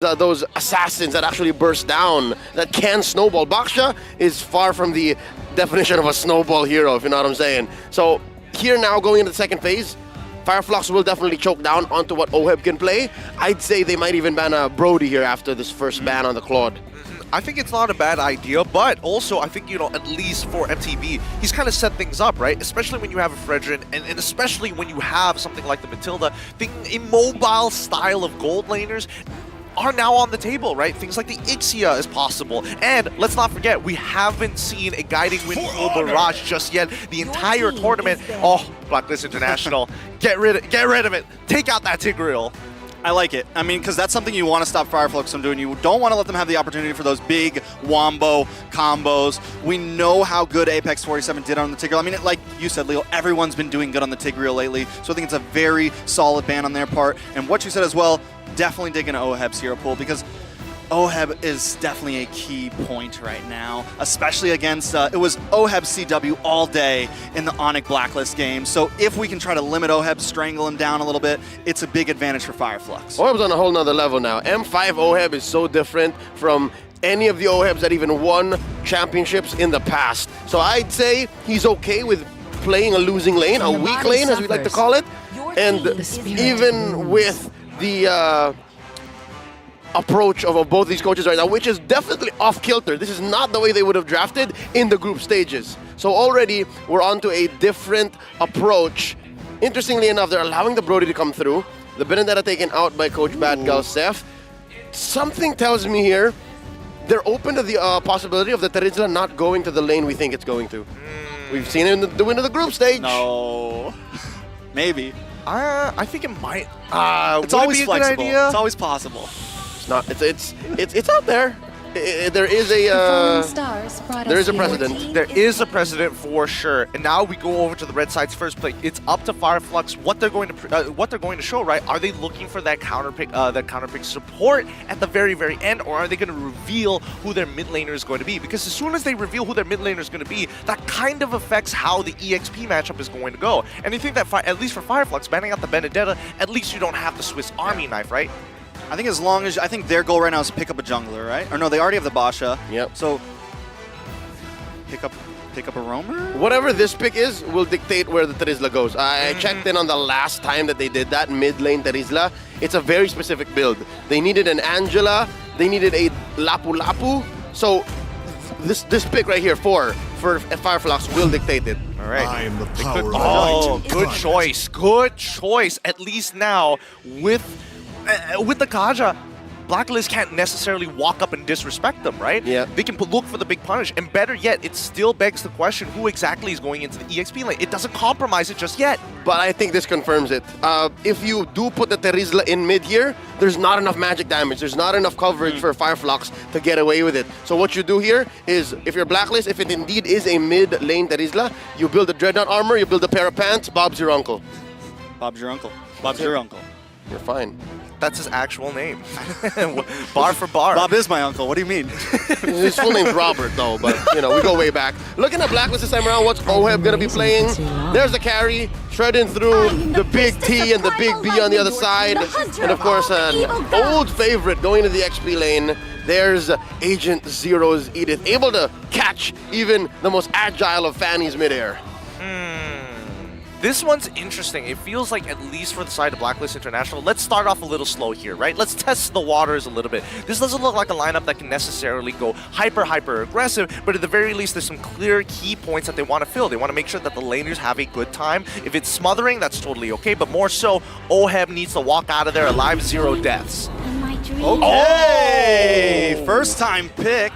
those assassins that actually burst down, that can snowball. Baksha is far from the definition of a snowball hero, if you know what I'm saying. So here now, going into the second phase, Fireflux will definitely choke down onto what OHEB can play. I'd say they might even ban Brody here after this first ban on the Claude. I think it's not a bad idea, but also I think, at least for MTB, he's kind of set things up, right? Especially when you have a Fredrin, and especially when you have something like the Matilda. The immobile style of gold laners are now on the table, right? Things like the Ixia is possible. And let's not forget, we haven't seen a Guiding Wind full barrage just yet. The entire tournament. Oh, Blacklist International, get rid of it. Take out that Tigreal. I like it. I mean, because that's something you want to stop Fireflux from doing. You don't want to let them have the opportunity for those big wombo combos. We know how good Apex 47 did on the Tigreal. I mean, like you said, Leo, everyone's been doing good on the Tigreal lately, so I think it's a very solid ban on their part. And what you said as well, definitely dig into OHEB's hero pool, because OHEB is definitely a key point right now, especially against, it was OHEB CW all day in the Onyx Blacklist game. So if we can try to limit OHEB, strangle him down a little bit, it's a big advantage for Fireflux. OHEB's on a whole nother level now. M5 OHEB is so different from any of the OHEBs that even won championships in the past. So I'd say he's okay with playing a losing lane, a weak lane as we like to call it. And even with the approach of both these coaches right now, which is definitely off-kilter. This is not the way they would have drafted in the group stages. So already we're onto a different approach. Interestingly enough, they're allowing the Brody to come through. The Benedetta taken out by Coach Bad Gal Seth. Something tells me here they're open to the possibility of the Terizla not going to the lane we think it's going to. We've seen it in the win of the group stage. No. Maybe. I think it might. It's always flexible. It's always possible. It's out there. There is a precedent. There is a precedent for sure. And now we go over to the red side's first play. It's up to Fireflux what they're going to show, right? Are they looking for that counter pick support at the very, very end, or are they going to reveal who their mid laner is going to be? Because as soon as they reveal who their mid laner is going to be, that kind of affects how the EXP matchup is going to go. And you think that at least for Fireflux, banning out the Benedetta, at least you don't have the Swiss Army knife, right? I think as long as, I think their goal right now is to pick up a jungler, right? Or no, they already have the Basha. Yep. So, pick up a roamer? Whatever this pick is will dictate where the Terizla goes. I checked in on the last time that they did that, mid lane Terizla. It's a very specific build. They needed an Angela, they needed a Lapu Lapu. So this pick right here, for Fireflux will dictate it. All right. I am the power of Oh, light. good choice. Good choice. At least now with the Kaja, Blacklist can't necessarily walk up and disrespect them, right? Yeah. They can look for the big punish. And better yet, it still begs the question, who exactly is going into the EXP lane? It doesn't compromise it just yet. But I think this confirms it. If you do put the Terizla in mid here, there's not enough magic damage. There's not enough coverage for Fireflux to get away with it. So what you do here is, if you're Blacklist, if it indeed is a mid lane Terizla, you build a Dreadnought armor, you build a pair of pants, Bob's your uncle. Bob's your uncle. Bob's your uncle. You're fine. That's his actual name. Bar for bar. Bob is my uncle. What do you mean? His full name's Robert, though, but, we go way back. Looking at Blacklist this time around, what's OHEB going to be playing? There's the carry, shredding through the big T and the big B on the other side. And, of course, an old favorite going to the XP lane. There's Agent Zero's Edith, able to catch even the most agile of Fanny's midair. This one's interesting. It feels like, at least for the side of Blacklist International, let's start off a little slow here, right? Let's test the waters a little bit. This doesn't look like a lineup that can necessarily go hyper aggressive, but at the very least, there's some clear key points that they want to fill. They want to make sure that the laners have a good time. If it's smothering, that's totally okay, but more so, OHEB needs to walk out of there alive, 0 deaths. Okay! Oh! First time pick.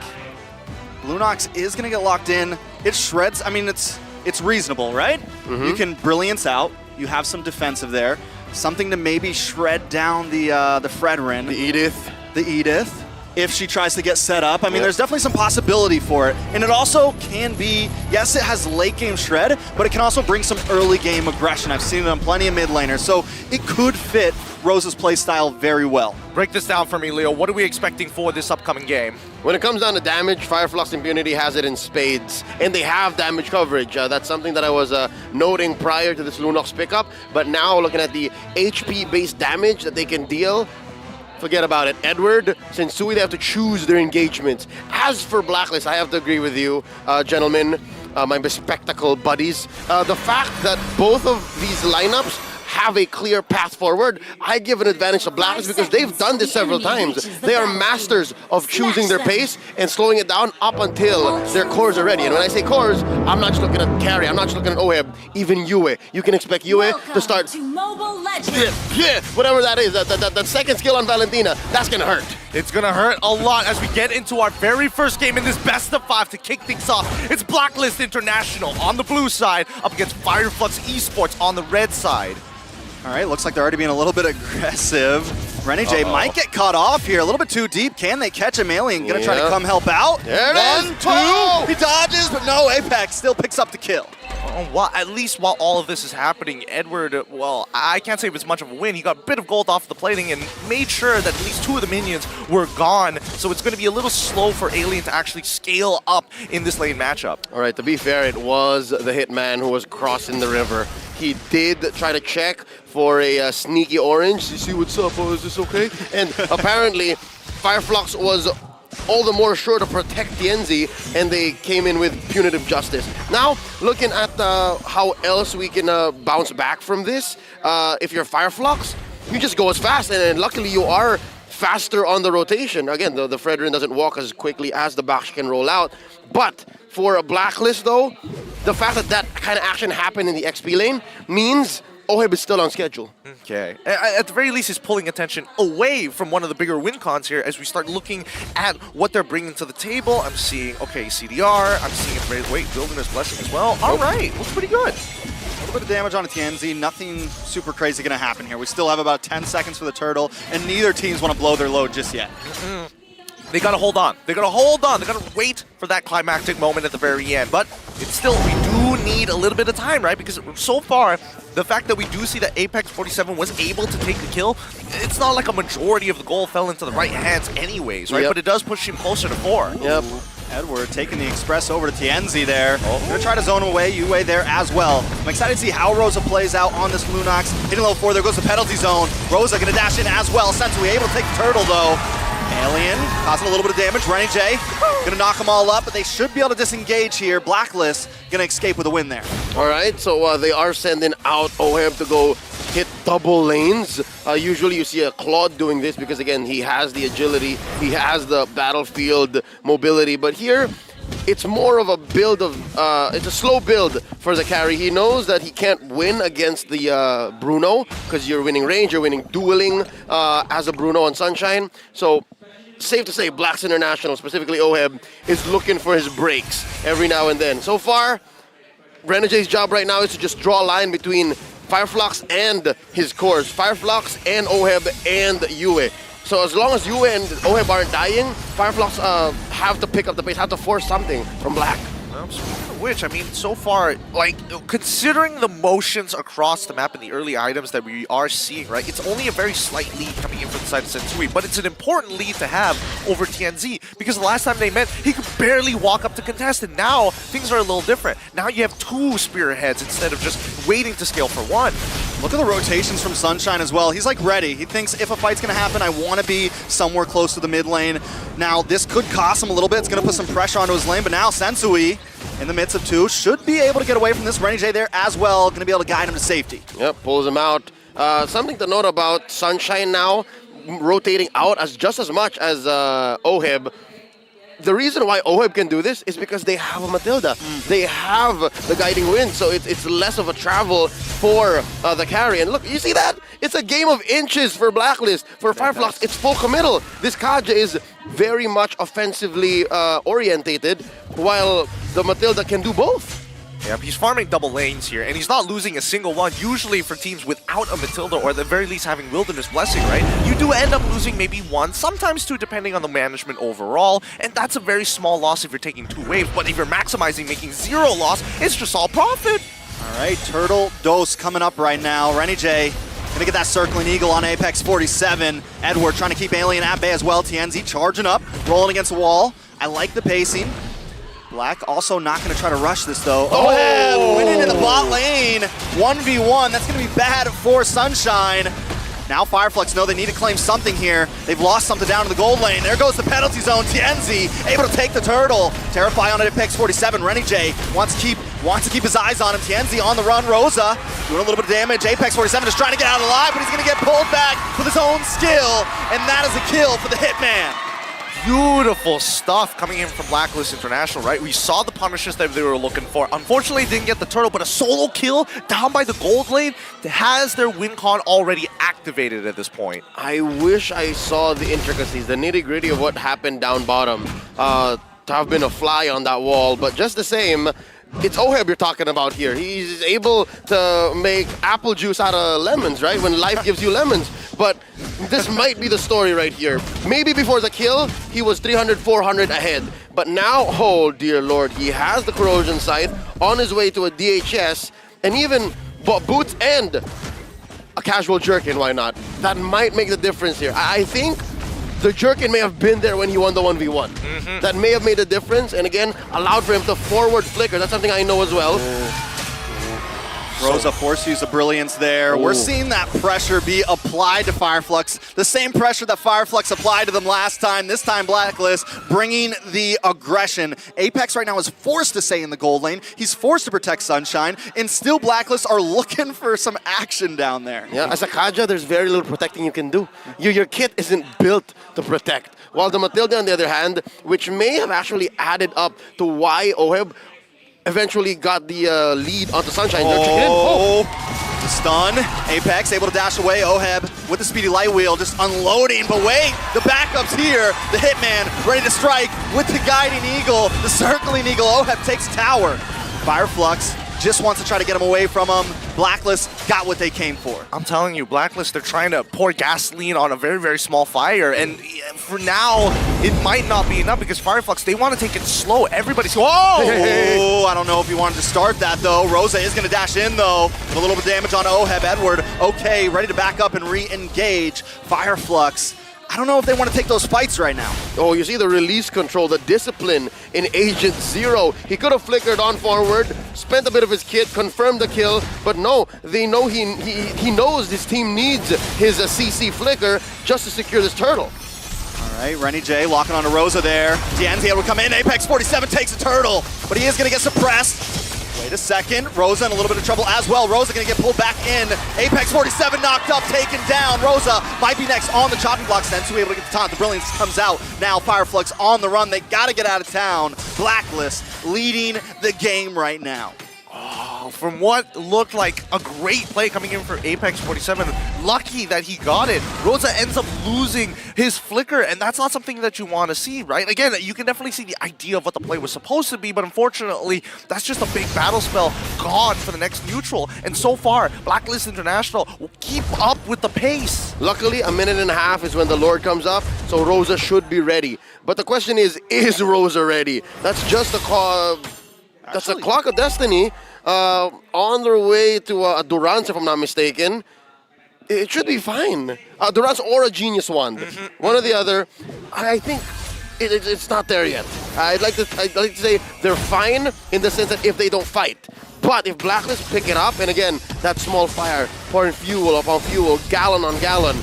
Blue Nox is going to get locked in. It shreds. I mean, it's reasonable, right? You can Brilliance out. You have some defensive there. Something to maybe shred down the Fredrin. The Edith. If she tries to get set up. I mean, there's definitely some possibility for it. And it also can be, yes, it has late game shred, but it can also bring some early game aggression. I've seen it on plenty of mid laners. So it could fit Rose's playstyle very well. Break this down for me, Leo. What are we expecting for this upcoming game? When it comes down to damage, Fireflux Impunity has it in spades, and they have damage coverage. That's something that I was noting prior to this Lunox pickup, but now looking at the HP-based damage that they can deal, forget about it. Edward, Sensui, they have to choose their engagements. As for Blacklist, I have to agree with you, gentlemen, my bespectacled buddies. The fact that both of these lineups have a clear path forward, I give an advantage to Blacklist because they've done this several times. They are masters of choosing their pace and slowing it down up until their cores are ready. And when I say cores, I'm not just looking at carry, I'm not just looking at OHEB, even Yue. You can expect Yue to start whatever that is, that second skill on Valentina, that's gonna hurt. It's gonna hurt a lot as we get into our very first game in this best of 5 to kick things off. It's Blacklist International on the blue side up against Flux Esports on the red side. All right, looks like they're already being a little bit aggressive. Renny J might get cut off here, a little bit too deep. Can they catch him? Alien gonna try to come help out. There it is. 1, 2, he dodges, but no, Apex still picks up the kill. Well, at least while all of this is happening, Edward, well, I can't say it was much of a win. He got a bit of gold off the plating and made sure that at least 2 of the minions were gone. So it's going to be a little slow for Alien to actually scale up in this lane matchup. All right, to be fair, it was the Hitman who was crossing the river. He did try to check for a sneaky orange. You see what's up? Oh, is this okay? And apparently, Flux was all the more sure to protect Tienzi, and they came in with punitive justice. Now, looking at how else we can bounce back from this, if you're Flux, you just go as fast, and luckily you are faster on the rotation. Again, the Fredrin doesn't walk as quickly as the Baksh can roll out, but for a Blacklist though, the fact that that kind of action happened in the XP lane means OHEB is still on schedule. Okay. At the very least, he's pulling attention away from one of the bigger win cons here as we start looking at what they're bringing to the table. I'm seeing, okay, CDR. I'm seeing it right away. Wilderness Blessing as well. All right. Looks pretty good. A little bit of damage on a TNZ. Nothing super crazy going to happen here. We still have about 10 seconds for the turtle, and neither teams want to blow their load just yet. They got to hold on. They got to hold on. They got to wait for that climactic moment at the very end. But it's still, we do need a little bit of time, right? Because so far, the fact that we do see that Apex 47 was able to take the kill, it's not like a majority of the goal fell into the right hands anyways, right? Yep. But it does push him closer to 4. Yep. Edward taking the Express over to Tienzi there. Gonna try to zone away, Yue there as well. I'm excited to see how Rosa plays out on this Lunox. Hitting level 4, there goes the penalty zone. Rosa gonna dash in as well. Sensui able to take the turtle though. Alien causing a little bit of damage. Renny J gonna knock them all up, but they should be able to disengage here. Blacklist gonna escape with a win there. All right, so they are sending out OHEB to go hit double lanes. Usually you see a Claude doing this because, again, he has the agility, he has the battlefield mobility, but here it's more of a build of, it's a slow build for the carry. He knows that he can't win against the Bruno because you're winning range, you're winning dueling as a Bruno on Sunshine. So safe to say Blacks International, specifically OHEB, is looking for his breaks every now and then. So far, Renegades' job right now is to just draw a line between Flux and his cores. Flux and OHEB and Yue. So as long as Yue and OHEB aren't dying, Flux have to pick up the pace, have to force something from Black. Well, speaking of which, I mean, so far, like, considering the motions across the map and the early items that we are seeing, right, it's only a very slight lead coming in from the side of Sensui, but it's an important lead to have over TNZ, because the last time they met, he could barely walk up to contest, and now things are a little different. Now you have 2 spearheads instead of just waiting to scale for 1. Look at the rotations from Sunshine as well. He's like ready. He thinks if a fight's gonna happen, I wanna be somewhere close to the mid lane. Now, this could cost him a little bit. It's gonna put some pressure onto his lane, but now Sensui, in the midst of 2, should be able to get away from this. Renny J there as well, gonna be able to guide him to safety. Yep, pulls him out. Something to note about Sunshine now, rotating out as just as much as OHEB. The reason why OHEB can do this is because they have a Matilda. They have the guiding wind, so it's less of a travel for the carry. And look, you see that? It's a game of inches for Blacklist. For Flux, it's full committal. This Kaja is very much offensively orientated, while the Matilda can do both. Yeah, he's farming double lanes here, and he's not losing a single one. Usually for teams without a Matilda, or at the very least having Wilderness Blessing, right? You do end up losing maybe 1, sometimes 2, depending on the management overall, and that's a very small loss if you're taking 2 waves, but if you're maximizing, making 0 loss, it's just all profit. All right, Turtle Dose coming up right now. Renny J gonna get that Circling Eagle on Apex 47. Edward trying to keep Alien at bay as well. TNZ charging up, rolling against the wall. I like the pacing. Black also not going to try to rush this, though. OHEB winning in the bot lane. 1v1. That's going to be bad for Sunshine. Now Fireflux know they need to claim something here. They've lost something down in the gold lane. There goes the penalty zone. Tienzi able to take the turtle. Terrify on Apex 47. Renny J wants to keep his eyes on him. Tienzi on the run. Rosa doing a little bit of damage. Apex 47 is trying to get out alive, but he's going to get pulled back with his own skill, and that is a kill for the Hitman. Beautiful stuff coming in from Blacklist International, right? We saw the punishes that they were looking for. Unfortunately, didn't get the turtle, but a solo kill down by the gold lane has their win con already activated at this point. I wish I saw the intricacies, the nitty-gritty of what happened down bottom. To have been a fly on that wall, but just the same, it's Oheb you're talking about here. He's able to make apple juice out of lemons, right? When life gives you lemons. But this might be the story right here. Maybe before the kill, he was 300, 400 ahead. But now, oh dear Lord, he has the corrosion sight on his way to a DHS, and even boots and a casual jerkin, why not? That might make the difference here. I think the jerkin may have been there when he won the 1v1. That may have made a difference, and again, allowed for him to forward flicker. That's something I know as well. Rosa force use of brilliance there. We're seeing that pressure be applied to Fireflux. The same pressure that Fireflux applied to them last time. This time Blacklist bringing the aggression. Apex right now is forced to stay in the gold lane. He's forced to protect Sunshine, and still Blacklist are looking for some action down there. Yeah, as a Kaja, there's very little protecting you can do. Your kit isn't built to protect. While the Matilda, on the other hand, which may have actually added up to why Oheb eventually got the lead onto Sunshine. The stun. Apex able to dash away. Oheb with the speedy light wheel just unloading. But wait, the backup's here. The Hitman ready to strike with the guiding eagle. The circling eagle. Oheb takes tower. Fireflux just wants to try to get him away from him. Blacklist got what they came for. I'm telling you, Blacklist, they're trying to pour gasoline on a very, very small fire. And for now, it might not be enough because Fireflux, they want to take it slow. Everybody's, whoa! Oh, I don't know if he wanted to start that, though. Rosa is going to dash in, though. With a little bit of damage on Oheb. Edward, okay, ready to back up and re-engage. Fireflux, I don't know if they want to take those fights right now. Oh, you see the release control, the discipline in Agent Zero. He could have flickered on forward, spent a bit of his kit, confirmed the kill, but no, they know he knows his team needs his CC flicker just to secure this turtle. All right, Renny J locking on to Rosa there. Tienzi able to come in. Apex 47 takes a turtle, but he is going to get suppressed. Wait a second. Rosa in a little bit of trouble as well. Rosa going to get pulled back in. Apex 47 knocked up, taken down. Rosa might be next on the chopping block. Sensu able to get the taunt. The brilliance comes out. Now Fireflux on the run. They got to get out of town. Blacklist leading the game right now. Oh, from what looked like a great play coming in for Apex 47, lucky that he got it. Rosa ends up losing his flicker, and that's not something that you want to see, right? Again, you can definitely see the idea of what the play was supposed to be, but unfortunately, that's just a big battle spell gone for the next neutral. And so far, Blacklist International will keep up with the pace. Luckily, a minute and a half is when the Lord comes up, so Rosa should be ready. But the question is Rosa ready? That's just a call. That's a clock of destiny on their way to a Durance, if I'm not mistaken. It should be fine. Durance or a Genius Wand. One or the other. I think it's not there yet. I'd like to say they're fine in the sense that if they don't fight. But if Blacklist pick it up, and again, that small fire, pouring fuel upon fuel, gallon on gallon,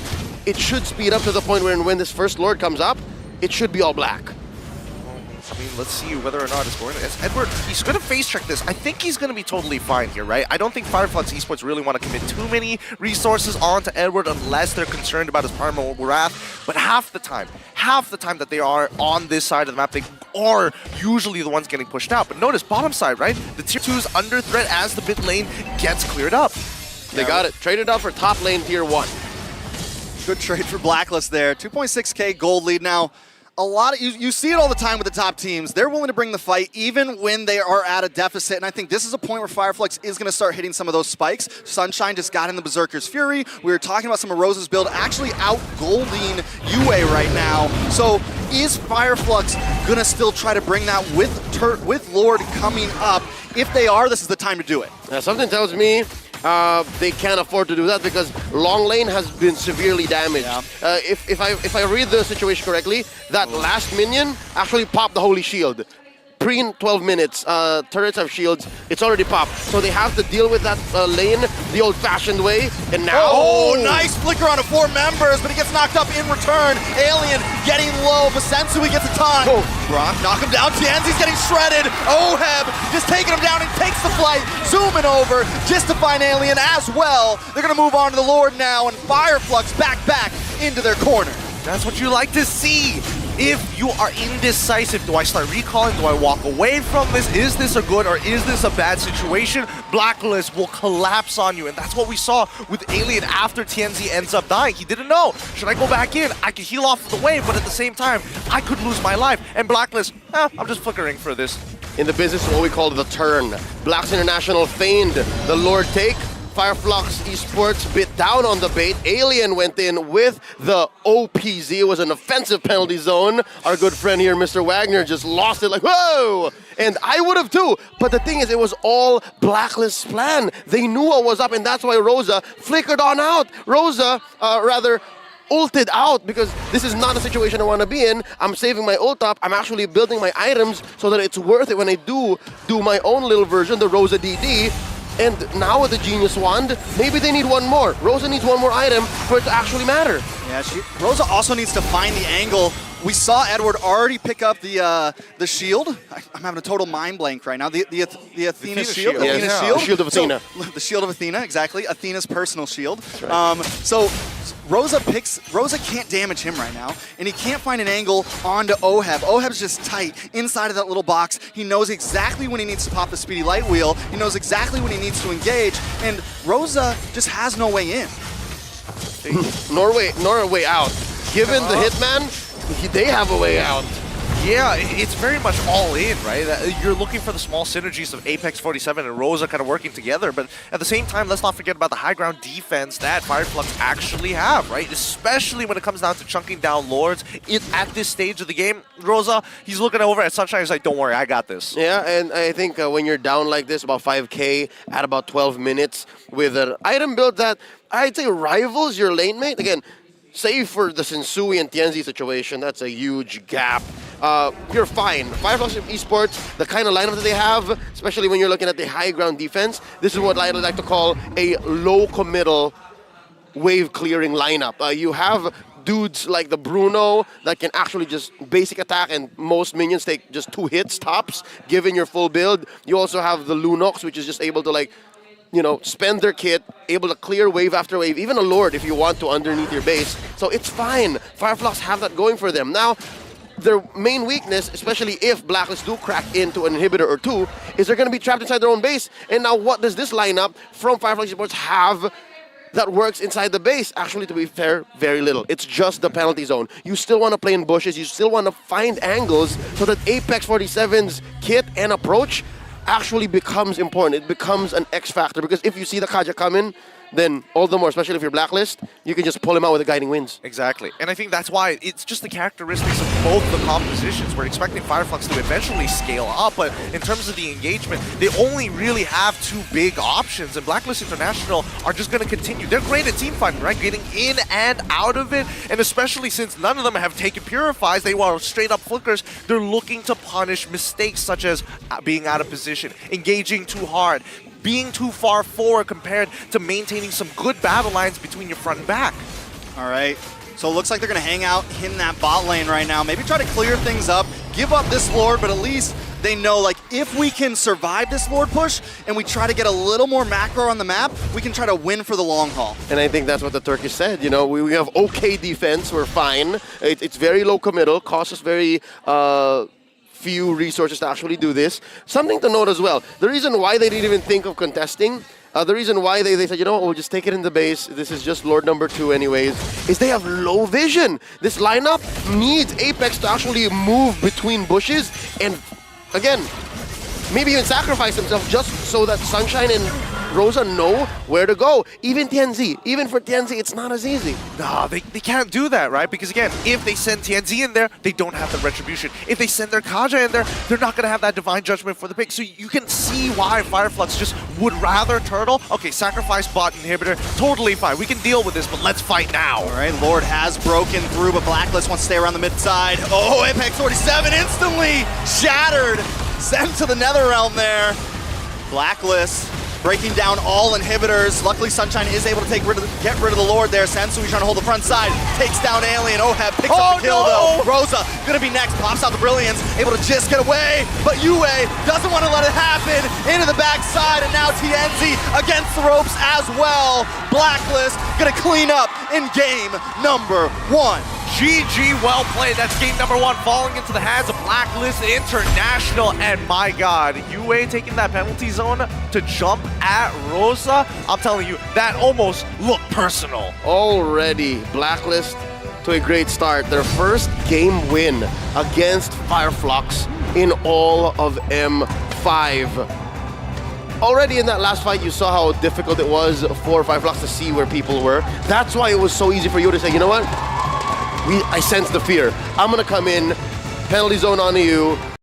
it should speed up to the point where when this first Lord comes up, it should be all black. I mean, let's see whether or not it's going to. As Edward, he's going to face check this. I think he's going to be totally fine here, right? I don't think Fireflux Esports really want to commit too many resources onto Edward unless they're concerned about his primal wrath. But half the time that they are on this side of the map, they are usually the ones getting pushed out. But notice, bottom side, right? The tier 2's under threat as the mid lane gets cleared up. They got it. Traded out for top lane tier 1. Good trade for Blacklist there. 2.6K gold lead now. A lot of you see it all the time with the top teams. They're willing to bring the fight even when they are at a deficit, and I think this is a point where Fireflux is going to start hitting some of those spikes. Sunshine just got in the Berserker's Fury. We were talking about some of Rosa's build actually out-golding UA right now. So is Fireflux going to still try to bring that with Lord coming up? If they are, this is the time to do it. Something tells me they can't afford to do that because long lane has been severely damaged. Yeah. If I read the situation correctly, that last minion actually popped the Holy Shield. pre-12 minutes, turrets have shields. It's already popped. So they have to deal with that lane the old-fashioned way. And now... Oh, nice flicker on 4 members, but he gets knocked up in return. Alien getting low. Vasensui gets a ton. Oh. Brock knock him down. Tianzi's getting shredded. Oheb just taking him down and takes the flight. Zooming over just to find Alien as well. They're going to move on to the Lord now, and Fireflux back into their corner. That's what you like to see. If you are indecisive, do I start recalling? Do I walk away from this? Is this a good or is this a bad situation? Blacklist will collapse on you, and that's what we saw with Alien after TNZ ends up dying. He didn't know. Should I go back in? I could heal off the wave, but at the same time, I could lose my life. And Blacklist, I'm just flickering for this. In the business of what we call the turn. Blacks International feigned the Lord take. Fireflux Esports bit down on the bait. Alien went in with the OPZ. It was an offensive penalty zone. Our good friend here, Mr. Wagner, just lost it like, whoa! And I would have too. But the thing is, it was all Blacklist's plan. They knew what was up, and that's why Rosa flickered on out. Rosa, ulted out, because this is not a situation I want to be in. I'm saving my ult up. I'm actually building my items so that it's worth it when I do my own little version, the Rosa DD. And now with the Genius Wand, maybe they need one more. Rosa needs one more item for it to actually matter. Yeah, Rosa also needs to find the angle. We saw Edward already pick up the shield. I'm having a total mind blank right now. The Athena shield. Yeah, Athena's yeah. shield. The shield of Athena. So, the shield of Athena, exactly. Athena's personal shield. That's right. So Rosa can't damage him right now, and he can't find an angle onto Oheb. Oheb's just tight inside of that little box. He knows exactly when he needs to pop the speedy light wheel. He knows exactly when he needs to engage, and Rosa just has no way in. Nor a way out. Given the Hitman, they have a way out. Yeah, it's very much all in, right? You're looking for the small synergies of Apex 47 and Rosa kind of working together, but at the same time, let's not forget about the high ground defense that Fireflux actually have, right? Especially when it comes down to chunking down Lords. At this stage of the game, Rosa, he's looking over at Sunshine, he's like, don't worry, I got this. Yeah, and I think when you're down like this, about 5k at about 12 minutes, with an item build that I'd say rivals your lane mate, again, save for the Sensui and Tianzi situation, that's a huge gap. You're fine. Fireflux Esports, the kind of lineup that they have, especially when you're looking at the high ground defense, this is what I like to call a low committal wave clearing lineup. You have dudes like the Bruno that can actually just basic attack, and most minions take just 2 hits tops, given your full build. You also have the Lunox, which is just able to, like, you know, spend their kit, able to clear wave after wave, even a Lord if you want to underneath your base. So it's fine. Fireflux have that going for them. Now, their main weakness, especially if Blacklist do crack into an inhibitor or 2, is they're going to be trapped inside their own base. And now what does this lineup from Fireflux Esports have that works inside the base? Actually, to be fair, very little. It's just the penalty zone. You still want to play in bushes. You still want to find angles so that Apex 47's kit and approach actually becomes important. It becomes an X factor, because if you see the Kaja coming, then all the more, especially if you're Blacklist, you can just pull him out with the guiding winds. Exactly. And I think that's why it's just the characteristics of both the compositions. We're expecting Fireflux to eventually scale up, but in terms of the engagement, they only really have 2 big options, and Blacklist International are just going to continue. They're great at team fighting, right? Getting in and out of it, and especially since none of them have taken Purifies, they were straight up flickers, they're looking to punish mistakes such as being out of position, engaging too hard, being too far forward compared to maintaining some good battle lines between your front and back. All right, so it looks like they're going to hang out in that bot lane right now. Maybe try to clear things up, give up this Lord, but at least they know, like, if we can survive this Lord push and we try to get a little more macro on the map, we can try to win for the long haul. And I think that's what the Turkish said. You know, we have okay defense, we're fine. It's very low committal, costs us very few resources to actually do this. Something to note as well, the reason why they didn't even think of contesting, the reason why they said, you know what, we'll just take it in the base, this is just Lord number 2 anyways, is they have low vision. This lineup needs Apex to actually move between bushes and, again, maybe even sacrifice themselves just so that Sunshine and Rosa know where to go. Even for TNZ, it's not as easy. No, they can't do that, right? Because again, if they send TNZ in there, they don't have the retribution. If they send their Kaja in there, they're not going to have that divine judgment for the pick. So you can see why Fireflux just would rather turtle. Okay, sacrifice bot inhibitor, totally fine. We can deal with this, but let's fight now. All right, Lord has broken through, but Blacklist wants to stay around the mid side. Oh, Apex 47 instantly shattered. Sent to the Netherrealm there. Blacklist breaking down all inhibitors. Luckily, Sunshine is able to get rid of the Lord there. Sensui trying to hold the front side. Takes down Alien. Oheb picks up the kill though. Rosa gonna be next. Pops out the Brilliance. Able to just get away. But Yue doesn't want to let it happen. Into the backside. And now TNZ against the ropes as well. Blacklist gonna clean up in game number 1. GG, well played. That's game number 1, falling into the hands of Blacklist International. And my God, UA taking that penalty zone to jump at Rosa. I'm telling you, that almost looked personal. Already, Blacklist to a great start. Their first game win against Flux in all of M5. Already in that last fight, you saw how difficult it was for Flux to see where people were. That's why it was so easy for you to say, you know what? I sense the fear. I'm gonna come in, penalty zone onto you,